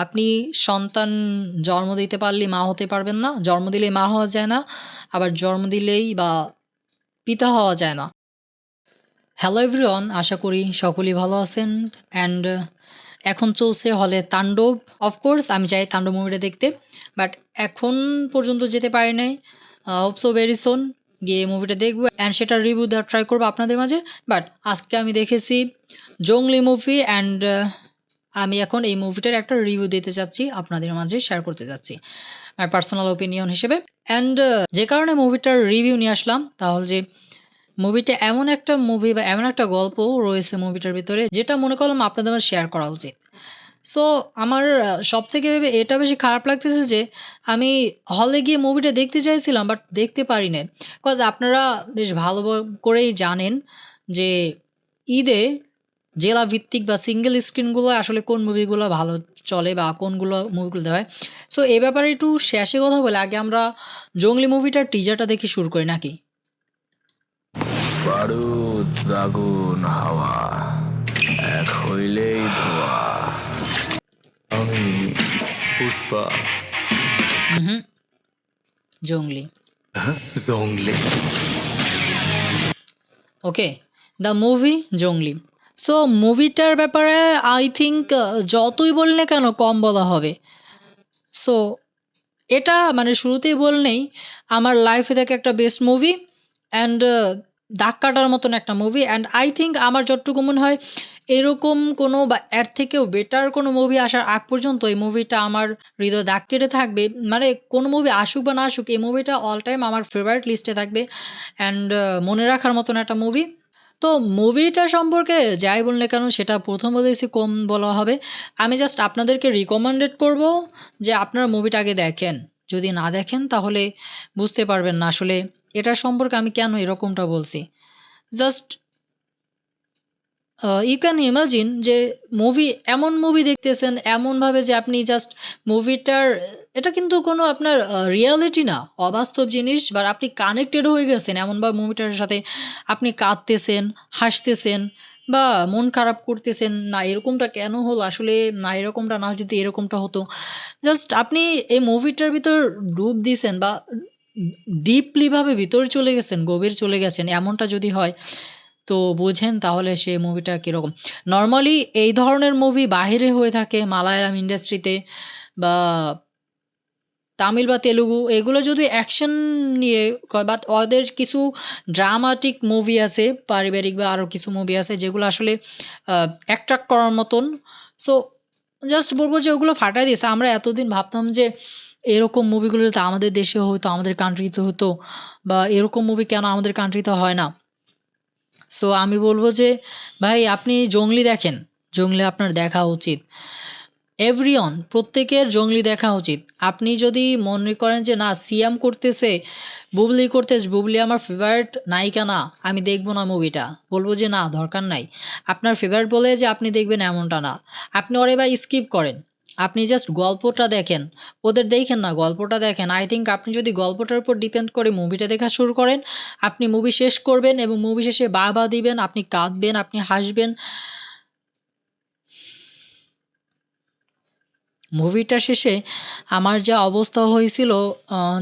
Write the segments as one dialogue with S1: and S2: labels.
S1: আপনি সন্তান জন্ম দিতে পারলে মা হতে পারবেন না। জন্ম দিলেই মা হওয়া যায় না। আবার জন্ম দিলেই বা পিতা হওয়া যায় না। হ্যালো এভরিওয়ান, আশা করি সকলেই ভালো আছেন। অ্যান্ড এখন চলছে হলে 'তাণ্ডব'। অফকোর্স আমি চাই 'তাণ্ডব' মুভিটা দেখতে। বাট এখন পর্যন্ত যেতে পারি নাই। হোপ সো ভেরি সুন গিয়ে মুভিটা দেখব অ্যান্ড সেটার রিভিউ দেওয়ার ট্রাই করব আপনাদের মাঝে। বাট আজকে আমি দেখেছি 'জংলি' মুভি অ্যান্ড আমি এখন এই মুভিটার একটা রিভিউ দিতে চাচ্ছি, আপনাদের মাঝে শেয়ার করতে চাচ্ছি মাই পার্সোনাল ওপিনিয়ন হিসেবে। অ্যান্ড যে কারণে মুভিটার রিভিউ নিয়ে আসলাম তাহলে যে মুভিটা এমন একটা মুভি বা এমন একটা গল্প রয়েছে মুভিটার ভিতরে যেটা মনে করলাম আপনাদের মাঝে শেয়ার করা উচিত। সো আমার সবথেকে এটা বেশি খারাপ লাগতেছে যে আমি হলে গিয়ে মুভিটা দেখতে চাইছিলাম বাট দেখতে পারি নাই। কজ আপনারা বেশ ভালো করেই জানেন যে ঈদে জেলা ভিত্তিক বা সিঙ্গেল স্ক্রিনগুলো আসলে কোন মুভিগুলো ভালো চলে বা কোনগুলো মুভিগুলো দেওয়া হয়। সো এ ব্যাপারে একটু শেষে কথা বলে আগে আমরা 'জংলি' মুভিটার টিজারটা দেখে শুরু করি নাকি?
S2: বারুদ আগুন হাওয়া এক হইলেই ধোয়া। আমি পুষ্পা।
S1: হুম, 'জংলি'।
S2: জংলি।
S1: ওকে, দ্য মুভি 'জংলি'। সো মুভিটার ব্যাপারে আই থিংক যতই বলি না কেন কম বলা হবে। সো এটা মানে শুরুতেই বলে নেই, আমার লাইফে দেখা একটা বেস্ট মুভি অ্যান্ড দাগ কাটার মতন একটা মুভি অ্যান্ড আই থিংক আমার যতটুকু মনে হয় এরকম কোনো বা এর থেকেও বেটার কোনো মুভি আসার আগ পর্যন্ত এই মুভিটা আমার হৃদয়ে দাগ কেটে থাকবে। মানে কোনো মুভি আসুক বা না আসুক এই মুভিটা অল টাইম আমার ফেভারিট লিস্টে থাকবে অ্যান্ড মনে রাখার মতন একটা মুভি। তো মুভিটা সম্পর্কে যাই বলি না কেন সেটা প্রথম বলেছি কম বলা হবে। আমি জাস্ট আপনাদেরকে রিকমেন্ডেড করব যে আপনারা মুভিটা আগে দেখেন। যদি না দেখেন তাহলে বুঝতে পারবেন না আসলে এটার সম্পর্কে আমি কেন এরকমটা বলছি। জাস্ট ইউ ক্যান ইমাজিন যে এমন মুভি দেখতেছেন এমনভাবে যে আপনি জাস্ট মুভিটার এটা কিন্তু কোনো আপনার রিয়ালিটি না, অবাস্তব জিনিস বাট আপনি কানেক্টেড হয়ে গেছেন এমনভাবে মুভিটার সাথে আপনি কাঁদতেছেন, হাসতেছেন বা মন খারাপ করতেছেন, না এরকমটা কেন হলো আসলে, না এরকমটা না যদি এরকমটা হতো। জাস্ট আপনি এই মুভিটার ভিতর ডুব দিছেন বা ডিপলি ভাবে ভিতরে চলে গেছেন, গভীর চলে গেছেন এমনটা যদি হয় তো বুঝেন তাহলে সে মুভিটা কিরকম। নরমালি এই ধরনের মুভি বাহিরে হয়ে থাকে মালায়ালাম ইন্ডাস্ট্রিতে বা তামিল বা তেলুগু এগুলো যদি অ্যাকশন নিয়ে বাট ওদের কিছু ড্রামাটিক মুভি আছে, পারিবারিক বা আরো কিছু মুভি আছে যেগুলো আসলে অ্যাট্রাক্ট করার মতন। সো জাস্ট বলব যে ওগুলো ফাটায় দিয়েছে। আমরা এতদিন ভাবতাম যে এরকম মুভিগুলো যদি আমাদের দেশে হতো, আমাদের কান্ট্রিতে হতো বা এরকম মুভি কেন আমাদের কান্ট্রিতে হয় না? সো আমি বলব যে ভাই আপনি 'জংলি' দেখেন। 'জংলি' আপনার দেখা উচিত। এভরিওন প্রত্যেকের 'জংলি' দেখা উচিত। আপনি যদি মনে করেন যে না সিয়াম করতেছে, বুবলি আমার ফেভারিট নায়িকা না, আমি দেখব না মুভিটা। বলব যে না দরকার নাই। আপনার ফেভারিট বলে যে আপনি দেখবেন এমনটা না। আপনি ওরে ভাই স্কিপ করেন। আপনি জাস্ট গল্পটা দেখেন। ওদের দেখেন না, গল্পটা দেখেন। আই থিংক আপনি যদি গল্পটার উপর ডিপেন্ড করে মুভিটা দেখা শুরু করেন, আপনি মুভি শেষ করবেন এবং মুভি শেষে বাহ! দিবেন, আপনি কাঁদবেন, আপনি হাসবেন। মুভিটা শেষে আমার যা অবস্থা হয়েছিল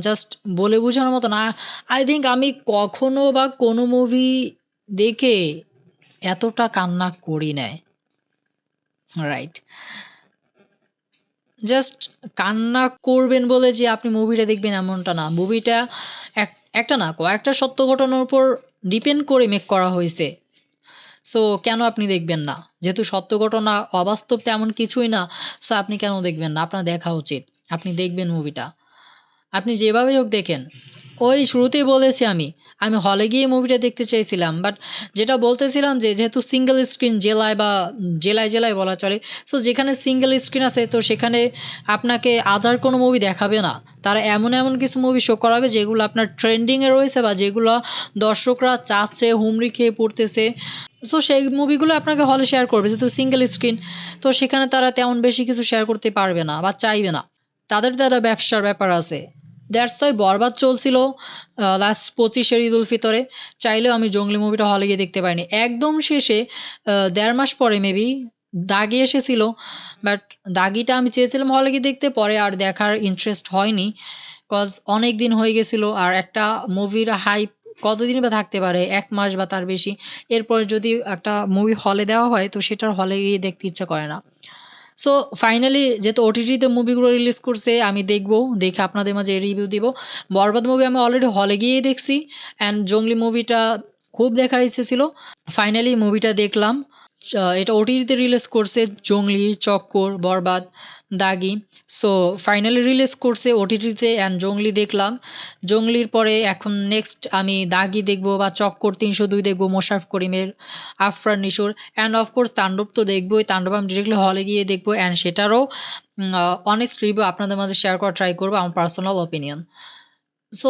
S1: জাস্ট বলে বোঝানোর মতো না। আই থিংক আমি কখনো বা কোনো মুভি দেখে এতটা কান্না করি নাই। রাইট। জাস্ট কান্না করবেন বলে যে আপনি মুভিটা দেখবেন এমনটা না। মুভিটা এক একটা না কয়েকটা সত্য ঘটনার উপর ডিপেন্ড করে মেক করা হইছে। সো কেন আপনি দেখবেন না? যেহেতু সত্য ঘটনা, অবাস্তব তেমন কিছুই না। সো আপনি কেন দেখবেন না? আপনার দেখা উচিত। আপনি দেখবেন মুভিটা। আপনি যেভাবেই হোক দেখেন। ওই শুরুতেই বলেছি আমি। আমি হলে গিয়ে মুভিটা দেখতে চাইছিলাম। বাট যেটা বলতেছিলাম যে যেহেতু সিঙ্গেল স্ক্রিন জেলায় বলা চলে। সো যেখানে সিঙ্গেল স্ক্রিন আছে তো সেখানে আপনাকে আদার কোনো মুভি দেখাবে না। তারা এমন কিছু মুভি শো করাবে যেগুলো আপনার ট্রেন্ডিং এ রয়েছে বা যেগুলো দর্শকরা চাচ্ছে, হুমড়ি খেয়ে পড়তেছে। সো সেই মুভিগুলো আপনাকে হলে শেয়ার করবে। যেহেতু সিঙ্গেল স্ক্রিন তো সেখানে তারা তেমন বেশি কিছু শেয়ার করতে পারবে না বা চাইবে না। তাদের দ্বারা ব্যবসার ব্যাপার আছে। দ্যাটস ওয়াই 'বরবাদ' চলছিল লাস্ট ২৫ এর ঈদুল ফিতরে। চাইলেও আমি 'জংলি' মুভিটা হলে গিয়ে দেখতে পারিনি। একদম শেষে ১.৫ মাস পরে মেবি দাগি এসেছিল। বাট দাগিটা আমি চেয়েছিলাম হলে গিয়ে দেখতে, পরে আর দেখার ইন্টারেস্ট হয়নি। কজ অনেকদিন হয়ে গেছিল। আর একটা মুভির হাইপ কতদিনই বা থাকতে পারে? ১ মাস বা তার বেশি। এরপরে যদি একটা মুভি হলে দেওয়া হয় তো সেটার হলে গিয়ে দেখতে ইচ্ছা করে না। সো ফাইনালি যেহেতু ওটিটিতে মুভিগুলো রিলিজ করছে আমি দেখব। দেখে আপনাদের মাঝে রিভিউ দিব। 'বরবাদ' মুভি আমি অলরেডি হলে গিয়েই দেখছি। অ্যান্ড 'জংলি' মুভিটা খুব দেখার ইচ্ছে ছিল। ফাইনালি মুভিটা দেখলাম। এটা ওটিটিতে রিলিজ করছে 'জংলি', 'চক্কর', 'বরবাদ', 'দাগি'। সো ফাইনালি রিলিজ করছে ওটিটিতে অ্যান্ড 'জংলি' দেখলাম। 'জংলির' পরে এখন নেক্সট আমি 'দাগি' দেখব বা 'চক্কর ৩০২' দেখব মোশাররফ করিমের, আফরান নিশোর অ্যান্ড অফ কোর্স 'তাণ্ডব' তো দেখবই। 'তাণ্ডব' আমি ডিরেক্টলি হলে গিয়ে দেখব অ্যান্ড সেটারও অনেস্ট রিভিউ আপনাদের মাঝে শেয়ার করার ট্রাই করব, আমার পার্সোনাল ওপিনিয়ন। সো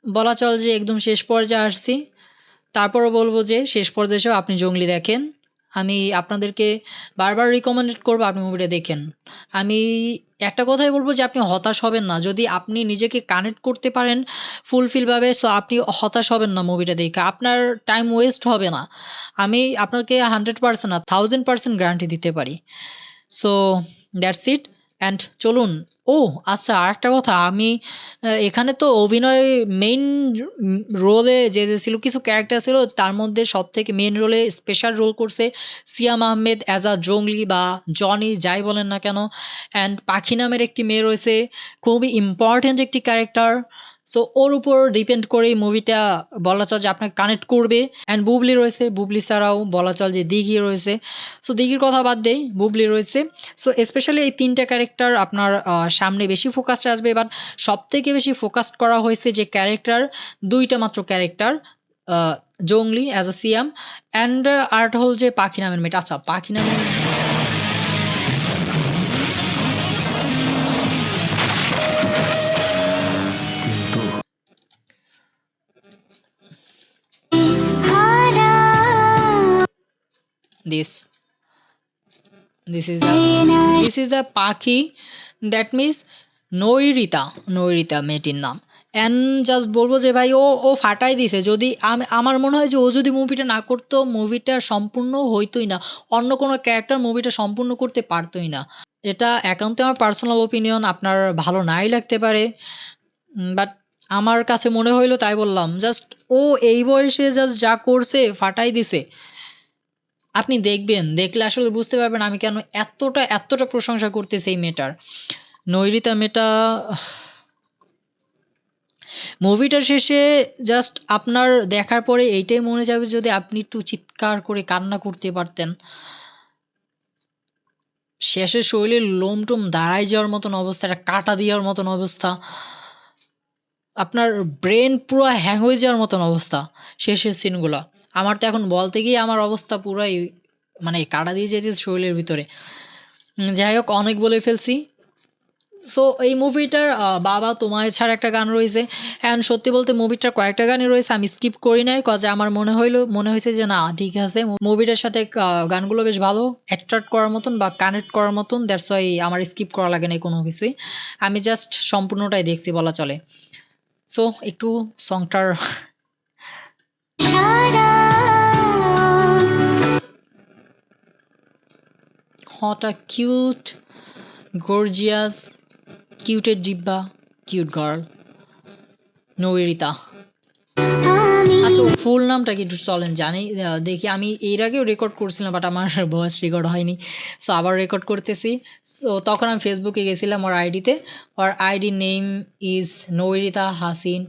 S1: বলা চলে যে একদম শেষ পর্যায়ে আসছি। তারপরও বলব যে শেষ পর্যায়ে এসেও আপনি 'জংলি' দেখেন। আমি আপনাদেরকে বারবার রিকমেন্ডেড করব আপনি মুভিটা দেখেন। আমি একটা কথাই বলব যে আপনি হতাশ হবেন না। যদি আপনি নিজেকে কানেক্ট করতে পারেন ফুলফিল ভাবে, সো আপনি হতাশ হবেন না মুভিটা দেখে। আপনার টাইম ওয়েস্ট হবে না। আমি আপনাকে 100% না 1000% গ্যারান্টি দিতে পারি। সো দ্যাটস ইট অ্যান্ড চলুন। ও আচ্ছা, আরেকটা কথা, আমি এখানে তো অভিনয় মেইন রোলে যে ছিল কিছু ক্যারেক্টার ছিল, তার মধ্যে সবথেকে মেইন রোলে স্পেশাল রোল করছে সিয়াম আহমেদ অ্যাজ আ জংলি বা জনি যাই বলেন না কেন। অ্যান্ড পাখি নামের একটি মেয়ে রয়েছে, খুবই ইম্পর্ট্যান্ট একটি ক্যারেক্টার। সো ওর উপর ডিপেন্ড করেই মুভিটা বলা চলে যে আপনাকে কানেক্ট করবে। অ্যান্ড বুবলি রয়েছে, বুবলি ছাড়াও বলা চলে যে দিঘি রয়েছে। সো দিঘির কথা বাদ দেই, বুবলি রয়েছে। সো স্পেশালি এই ৩ টা ক্যারেক্টার আপনার সামনে বেশি ফোকাসে আসবে। বাট সবথেকে বেশি ফোকাসড করা হয়েছে যে ক্যারেক্টার, ২ টা মাত্র ক্যারেক্টার, আ জংলি অ্যাজ আ সিয়াম অ্যান্ড আরেকটা হল যে পাখি নামের মেয়েটা। আচ্ছা, পাখি নামের
S2: কিন্তু
S1: this this is the পাখি, দ্যাট মিনস নৈরিতা, নৈরিতা মেয়েটির নাম। অ্যান্ড জাস্ট বলব যে ভাই ও ফাটাই দিছে। যদি আমার মনে হয় যে ও যদি মুভিটা না করতো, মুভিটা সম্পূর্ণ হইতই না। অন্য কোনো ক্যারেক্টার মুভিটা সম্পূর্ণ করতে পারতই না। এটা একান্তই আমার পার্সোনাল ওপিনিয়ন, আপনার ভালো নাই লাগতে পারে। বাট আমার কাছে মনে হইলো তাই বললাম। জাস্ট ও এই বয়সে জাস্ট যা করছে ফাটাই দিছে। আপনি দেখবেন, দেখলে আসলে বুঝতে পারবেন আমি কেন এতটা প্রশংসা করতেছি এই মেয়েটার। নৈরিতা মেয়েটা মুভিটার শেষে জাস্ট আপনার দেখার পরে এইটাই মনে যাবে যদি আপনি একটু চিৎকার করে কান্না করতে পারতেন। শেষে শরীরের লোম-টোম দাঁড়ায় যাওয়ার মতন অবস্থা, একটা কাঁটা দেওয়ার মতন অবস্থা। আপনার ব্রেন পুরা হ্যাং হয়ে যাওয়ার মতন অবস্থা শেষের সিনগুলা। আমার তো এখন বলতে গিয়ে আমার অবস্থা পুরাই মানে কাঁটা দিয়ে যাইতেছে শরীরের ভিতরে। যাই হোক, অনেক বলে ফেলছি। সো এই মুভিটার 'বাবা তোমায় ছাড়া' একটা গান রয়েছে। অ্যান্ড সত্যি বলতে মুভিটার কয়েকটা গানই রয়েছে আমি স্কিপ করি নাই। কজ আমার মনে হইছে যে না ঠিক আছে। মুভিটার সাথে গানগুলো বেশ ভালো অ্যাট্রাক্ট করার মতন বা কানেক্ট করার মতন। দ্যাটস ওয়াই আমার স্কিপ করা লাগে নাই কোনো কিছুই। আমি জাস্ট সম্পূর্ণটাই দেখছি বলা চলে। সো একটু সংটার What a cute, gorgeous, কিউটের ডিব্বা, কিউট গার্ল, নৈরিতা। আচ্ছা, ওর ফুল নামটা কি একটু চলেন জানি দেখি। আমি এর আগেও রেকর্ড করছিলাম বাট আমার ভয়েস রেকর্ড হয়নি। সো আবার রেকর্ড করতেছি। সো তখন আমি ফেসবুকে গেছিলাম ওর আইডিতে। ওর ID name is Nairita Hasin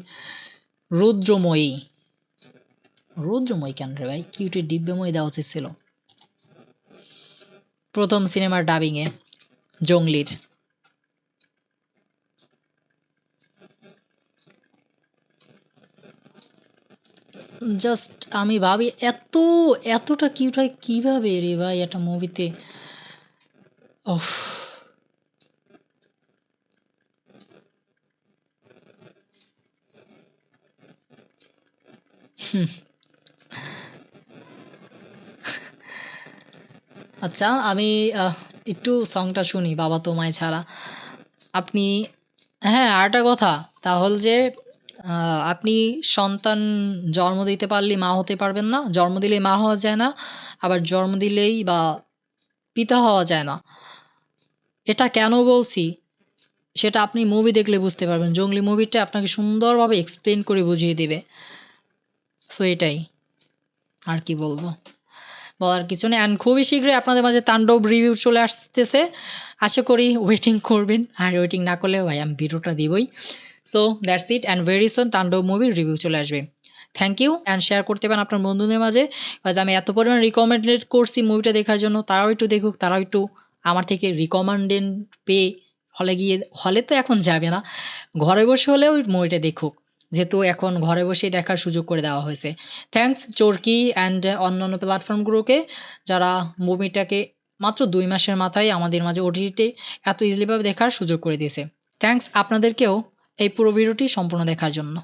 S1: রুদ্রময়ী। রুদ্রময়ী কেন রে ভাই? কিউটের দিব্যময়ী দেওয়া উচিত ছিল। প্রথম সিনেমার ডাবিংয়ে জংলির। জাস্ট আমি ভাবি এতটা কিউট হয় কিভাবে রে ভাই একটা মুভিতে? ওফ! আচ্ছা, আমি একটু সংটা শুনি 'বাবা তোমায় ছাড়া'। আপনি হ্যাঁ, আরেকটা কথা তাহলে যে আ আপনি সন্তান জন্ম দিতে পারলেই মা হতে পারবেন না। জন্ম দিলেই মা হওয়া যায় না। আবার জন্ম দিলেই বা পিতা হওয়া যায় না। এটা কেন বলছি সেটা আপনি মুভি দেখলে বুঝতে পারবেন। জংলি মুভিটা আপনাকে সুন্দরভাবে এক্সপ্লেইন করে বুঝিয়ে দিবে। সো এটাই। আর কি বলবো? বলার কিছু নেই। অ্যান্ড খুবই শীঘ্রই আপনাদের মাঝে তাণ্ডব রিভিউ চলে আসতেছে। আশা করি ওয়েটিং করবেন। আর ওয়েটিং না করলেও ভাই আমি ভিডিওটা দিবই। So that's it, and very soon তাণ্ডব মুভির রিভিউ চলে আসবে। থ্যাংক ইউ, অ্যান্ড শেয়ার করতে পারেন আপনার বন্ধুদের মাঝে। কজ আমি এত পরিমাণ রিকমেন্ডেড করছি মুভিটা দেখার জন্য, তারাও একটু দেখুক, তারাও একটু আমার থেকে রিকমেন্ডেড পেয়ে হলে তো এখন যাবে না। ঘরে বসে হলেও মুভিটা দেখুক। যেহেতু এখন ঘরে বসেই দেখার সুযোগ করে দেওয়া হয়েছে। থ্যাংকস চরকি অ্যান্ড অন্যান্য প্ল্যাটফর্মগুলোকে যারা মুভিটাকে মাত্র ২ মাসের মাথায় আমাদের মাঝে ওটিটিতে এত ইজিলিভাবে দেখার সুযোগ করে দিয়েছে। থ্যাংকস আপনাদেরকেও এই পুরো ভিডিওটি সম্পূর্ণ দেখার জন্য।